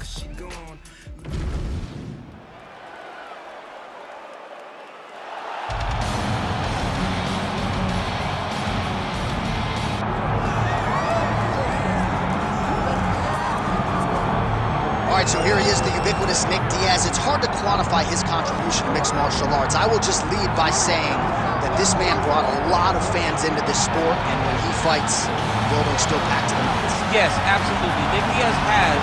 she gone. All right, so here he is, the ubiquitous Nick Diaz. It's hard to quantify his contribution to mixed martial arts. I will just lead by saying that this man brought a lot of fans into this sport, and when he fights, the building's still packed to the max. Yes, absolutely. Nick Diaz has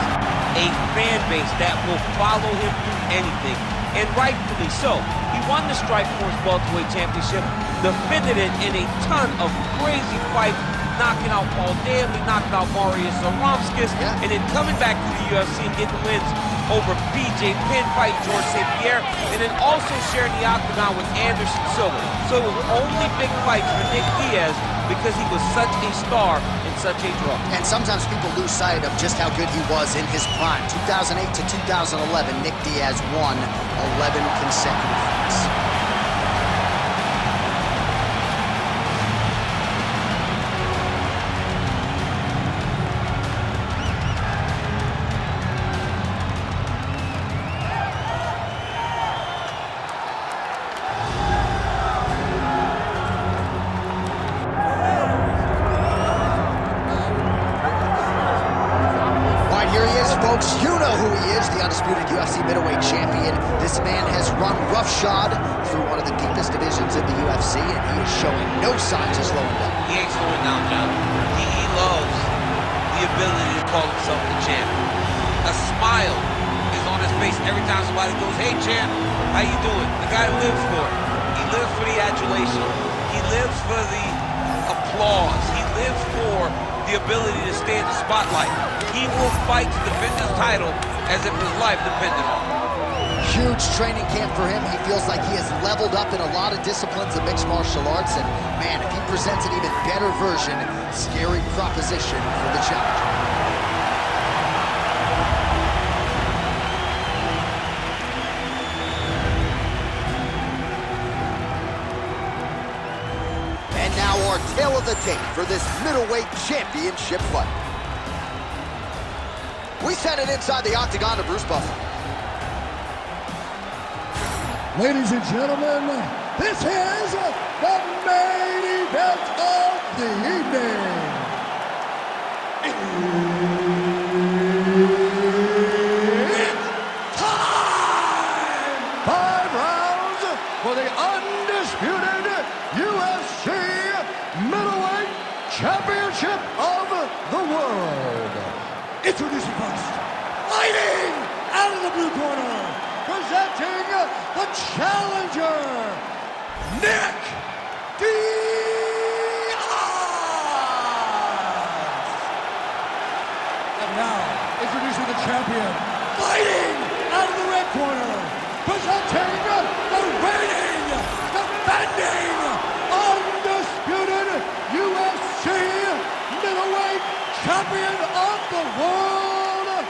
a fan base that will follow him through anything, and rightfully so. He won the Strikeforce Welterweight Championship, defended it in a ton of crazy fights, knocking out Paul Daly, knocking out Marius Zaromskis, and then coming back to the UFC and getting wins over BJ Penn, fighting George St. Pierre, and then also sharing the octagon with Anderson Silva. So it was only big fights for Nick Diaz because he was such a star and such a draw. And sometimes people lose sight of just how good he was in his prime. 2008 to 2011, Nick Diaz won 11 consecutive fights. Folks, you know who he is, the undisputed UFC middleweight champion. This man has run roughshod through one of the deepest divisions in the UFC, and he is showing no signs of slowing down. He ain't slowing down, John. He loves the ability to call himself the champ. A smile is on his face every time somebody goes, "Hey, champ, how you doing?" The guy lives for it. He lives for the adulation. He lives for the applause. He lives for the ability to stay in the spotlight. He will fight to defend his title as if his life depended on it. Huge training camp for him. He feels like he has leveled up in a lot of disciplines of mixed martial arts, and man, if he presents an even better version, scary proposition for the challenger. And now our tale of the tape for this middleweight championship fight. We send it inside the octagon to Bruce Buffer. Ladies and gentlemen, this is the main event of the evening. It's time! 5 rounds for the undisputed UFC middleweight championship of the world. Introducing first, fighting out of the blue corner, presenting the challenger, Nick Diaz. And now, introducing the champion, fighting out of the red corner, presenting the reigning, defending, undisputed UFC middleweight champion of the world,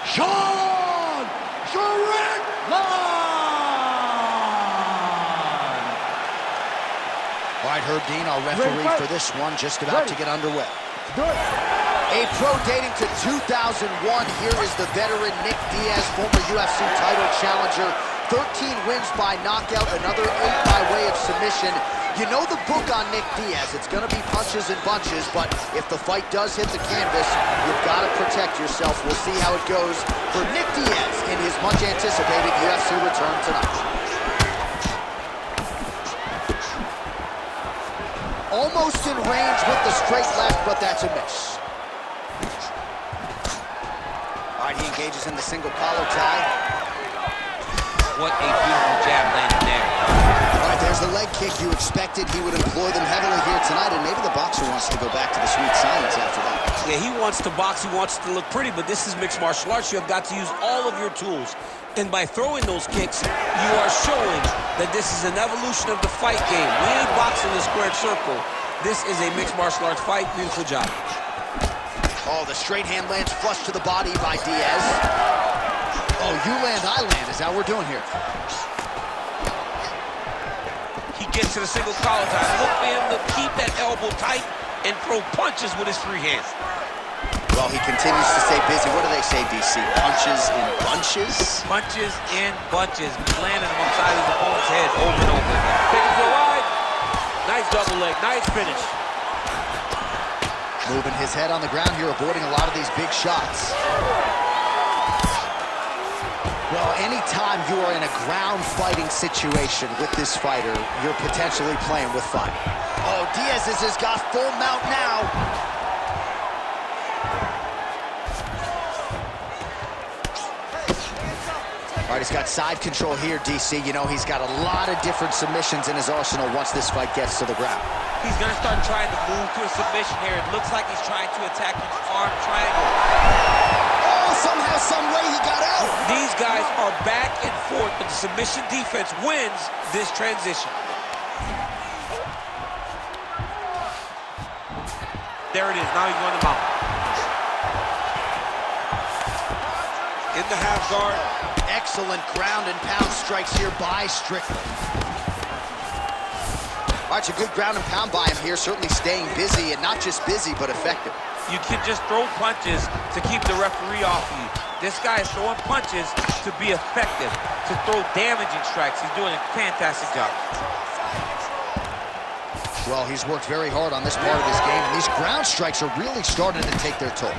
Strickland. All right, Herb Dean, our referee for this one, just about to get underway. A pro dating to 2001, here is the veteran Nick Diaz, former UFC title challenger. 13 wins by knockout, another 8 by way of submission. You know the book on Nick Diaz. It's going to be punches and bunches, but if the fight does hit the canvas, you've got to protect yourself. We'll see how it goes for Nick Diaz in his much-anticipated UFC return tonight. Almost in range with the straight left, but that's a miss. All right, he engages in the single collar tie. What a beautiful jab landed there. All right, there's the leg kick. You expected he would employ them heavily here tonight, and maybe the boxer wants to go back to the sweet science after that. Yeah, he wants to box, he wants to look pretty, but this is mixed martial arts. You have got to use all of your tools. And by throwing those kicks, you are showing that this is an evolution of the fight game. We ain't boxing the squared circle. This is a mixed martial arts fight. Beautiful job. Oh, the straight hand lands flush to the body by Diaz. Oh, you land, I land is how we're doing here. He gets to the single collar tie. Look for him to keep that elbow tight and throw punches with his free hands. Well, he continues to stay busy. What do they say, DC? Punches in bunches? Punches in bunches. Landing them upside his opponent's head over and over again. Take it to the right. Nice double leg. Nice finish. Moving his head on the ground here, avoiding a lot of these big shots. Well, anytime you are in a ground fighting situation with this fighter, you're potentially playing with fire. Oh, Diaz has got full mount now. All right, he's got side control here, DC. You know, he's got a lot of different submissions in his arsenal once this fight gets to the ground. He's going to start trying to move to a submission here. It looks like he's trying to attack his arm triangle. Oh, somehow, some way he got out. These guys are back and forth, but the submission defense wins this transition. There it is. Now he's going to mount. In the half guard. Excellent ground and pound strikes here by Strickland. All right, it's a good ground and pound by him here, certainly staying busy, and not just busy, but effective. You can just throw punches to keep the referee off you. This guy is throwing punches to be effective, to throw damaging strikes. He's doing a fantastic job. Well, he's worked very hard on this part of his game, and these ground strikes are really starting to take their toll.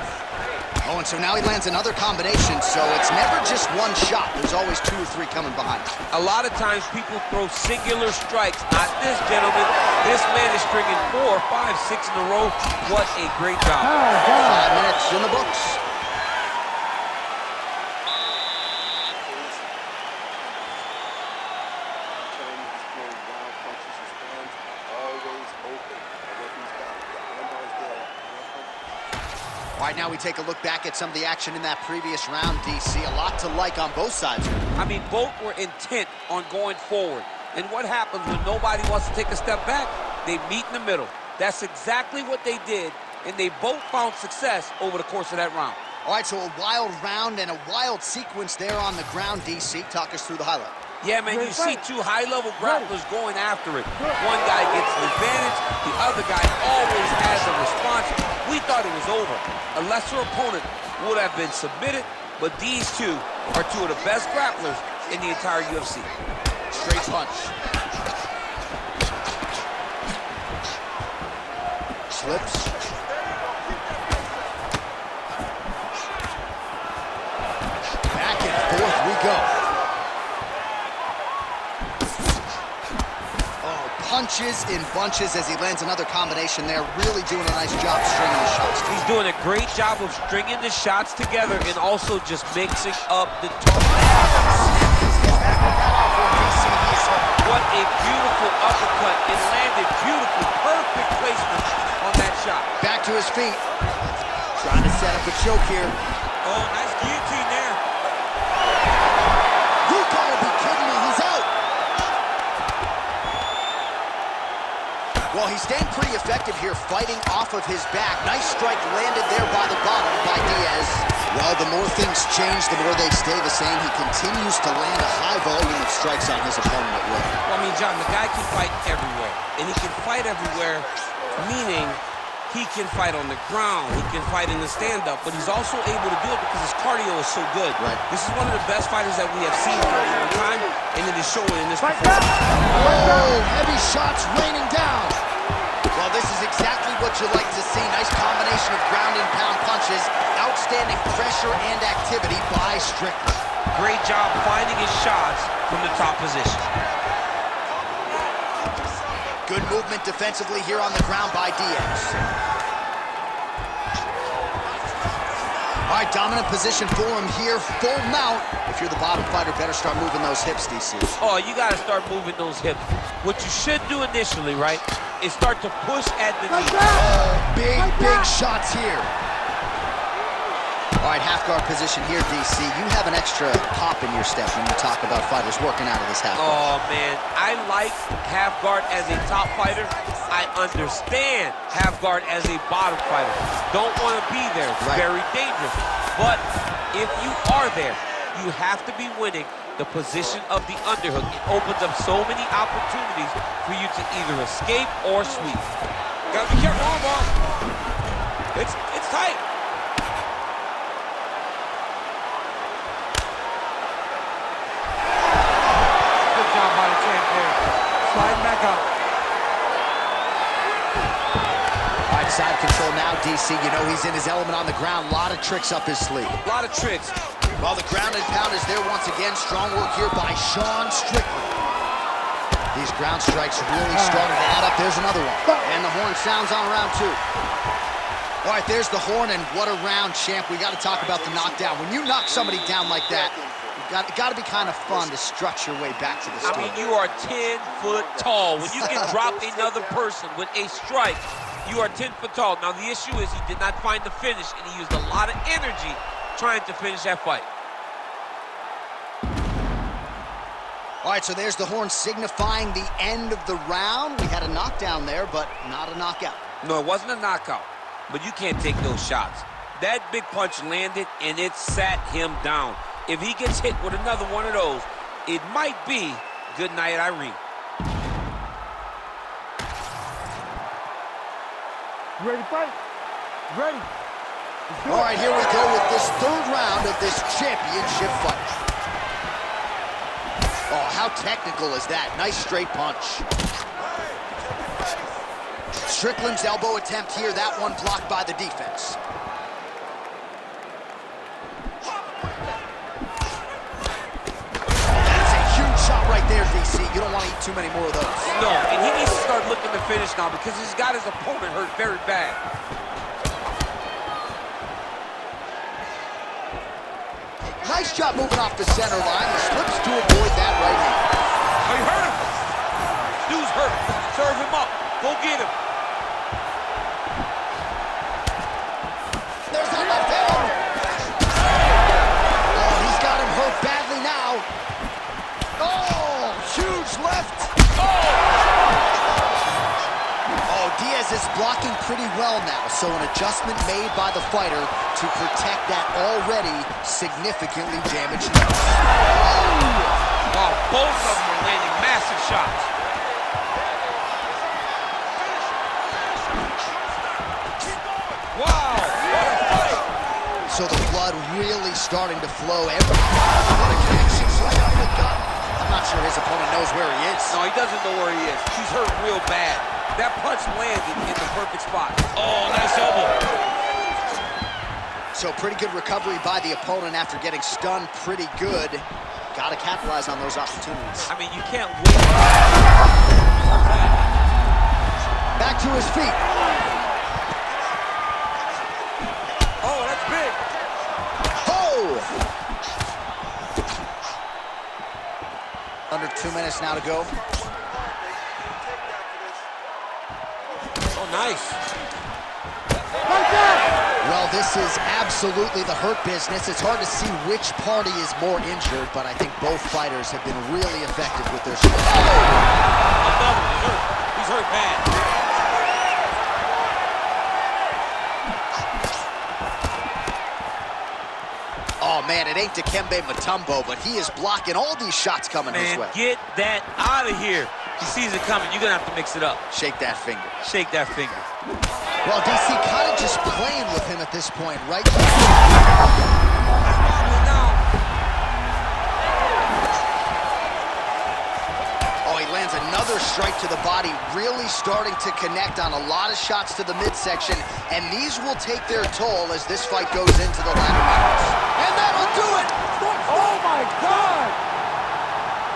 Oh, and so now he lands another combination, so it's never just one shot. There's always 2 or 3 coming behind. A lot of times people throw singular strikes. Not this gentleman. This man is stringing 4, 5, 6 in a row. What a great job. 5 minutes in the books. All right, now we take a look back at some of the action in that previous round, DC. A lot to like on both sides. I mean, both were intent on going forward. And what happens when nobody wants to take a step back? They meet in the middle. That's exactly what they did, and they both found success over the course of that round. All right, so a wild round and a wild sequence there on the ground, DC. Talk us through the highlight. Yeah, man, you see 2 high-level grapplers going after it. One guy gets an advantage, the other guy always has a response. We thought it was over. A lesser opponent would have been submitted, but these 2 are 2 of the best grapplers in the entire UFC. Straight punch. Slips. Back and forth we go. Punches in bunches as he lands another combination there. Really doing a nice job stringing the shots. He's doing a great job of stringing the shots together and also just mixing up the What a beautiful uppercut. It landed beautifully. Perfect placement on that shot. Back to his feet. Trying to set up a choke here. Oh, nice guillotine there. You gotta be kidding me. He's out. Well, he's staying pretty effective here, fighting off of his back. Nice strike landed there by the bottom by Diaz. Well, the more things change, the more they stay the same. He continues to land a high volume of strikes on his opponent at will. Well, I mean, John, the guy can fight everywhere. And he can fight everywhere, meaning he can fight on the ground, he can fight in the stand-up, but he's also able to do it because his cardio is so good. Right. This is one of the best fighters that we have seen for a long time, and it is showing in this performance. Oh, heavy shots raining down. Well, this is exactly what you like to see. Nice combination of ground and pound punches. Outstanding pressure and activity by Strickland. Great job finding his shots from the top position. Good movement defensively here on the ground by Diaz. All right, dominant position for him here. Full mount. If you're the bottom fighter, better start moving those hips, DC. Oh, you got to start moving those hips. What you should do initially, right, is start to push at the knee. Oh, big shots here. All right, half guard position here, DC. You have an extra pop in your step when you talk about fighters working out of this half guard. Oh, man, I like half guard as a top fighter. I understand half guard as a bottom fighter. Don't want to be there. It's very dangerous. But if you are there, you have to be winning the position of the underhook. It opens up so many opportunities for you to either escape or sweep. Gotta be careful, armbar. It's tight. ringside control now, DC. You know he's in his element on the ground. A lot of tricks up his sleeve. A lot of tricks. Well, the ground and pound is there once again. Strong work here by Strickland. These ground strikes really starting to add up. There's another one. And the horn sounds on round 2. All right, there's the horn, and what a round, champ. We got to talk about the knockdown. When you knock somebody down like that, it got to be kind of fun to strut your way back to the store. I mean, you are 10 foot tall. When you can drop another person with a strike, you are 10 foot tall. Now, the issue is he did not find the finish, and he used a lot of energy trying to finish that fight. All right, so there's the horn signifying the end of the round. We had a knockdown there, but not a knockout. No, it wasn't a knockout, but you can't take those shots. That big punch landed, and it sat him down. If he gets hit with another one of those, it might be good night, Irene. You ready to fight? Ready. All right, here we go with this 3rd round of this championship fight. Oh, how technical is that? Nice straight punch. Strickland's elbow attempt here. That one blocked by the defense. That's a huge shot right there, DC. You don't want to eat too many more of those. No, and he needs to start looking to finish now because he's got his opponent hurt very bad. Nice job moving off the center line. He slips to avoid that right hand. Oh, he hurt him. Dude's hurt. Serve him up. Go get him. There's that left hand. Oh, he's got him hurt badly now. Oh, huge left. Oh, Diaz is blocking pretty well now, so an adjustment made by the fighter to protect that already significantly damaged nose. Wow, both of them are landing massive shots. Wow, what a fight. So the blood really starting to flow. What a connection, right up the gut. I'm not sure his opponent knows where he is. No, he doesn't know where he is. He's hurt real bad. That punch landed in the perfect spot. Oh, nice elbow. So pretty good recovery by the opponent after getting stunned pretty good. Got to capitalize on those opportunities. I mean, you can't wait. Back to his feet. Oh, that's big. Oh! Under 2 minutes now to go. Oh, nice. Well, this is absolutely the hurt business. It's hard to see which party is more injured, but I think both fighters have been really effective with their strikes. Another one. He's hurt. He's hurt bad. Oh, man, it ain't Dikembe Mutombo, but he is blocking all these shots coming his way. Get that out of here. He sees it coming. You're going to have to mix it up. Shake that finger. Shake that finger. Well, DC kind of just playing with him at this point, right? Oh, he lands another strike to the body, really starting to connect on a lot of shots to the midsection, and these will take their toll as this fight goes into the latter rounds. And that'll do it! Oh, my God!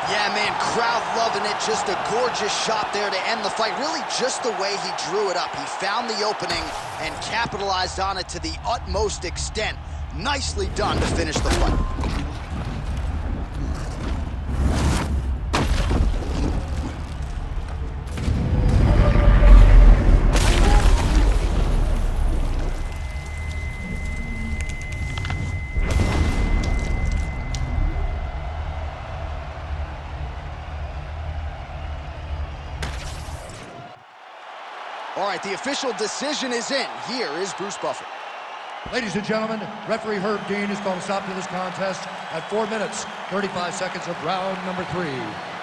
Yeah, man, crowd loving it. Just a gorgeous shot there to end the fight. Really just the way he drew it up. He found the opening and capitalized on it to the utmost extent. Nicely done to finish the fight. All right, the official decision is in. Here is Bruce Buffer. Ladies and gentlemen, referee Herb Dean has called a stop to this contest at 4 minutes, 35 seconds of round number 3.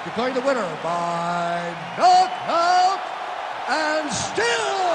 Declaring the winner by knockout and still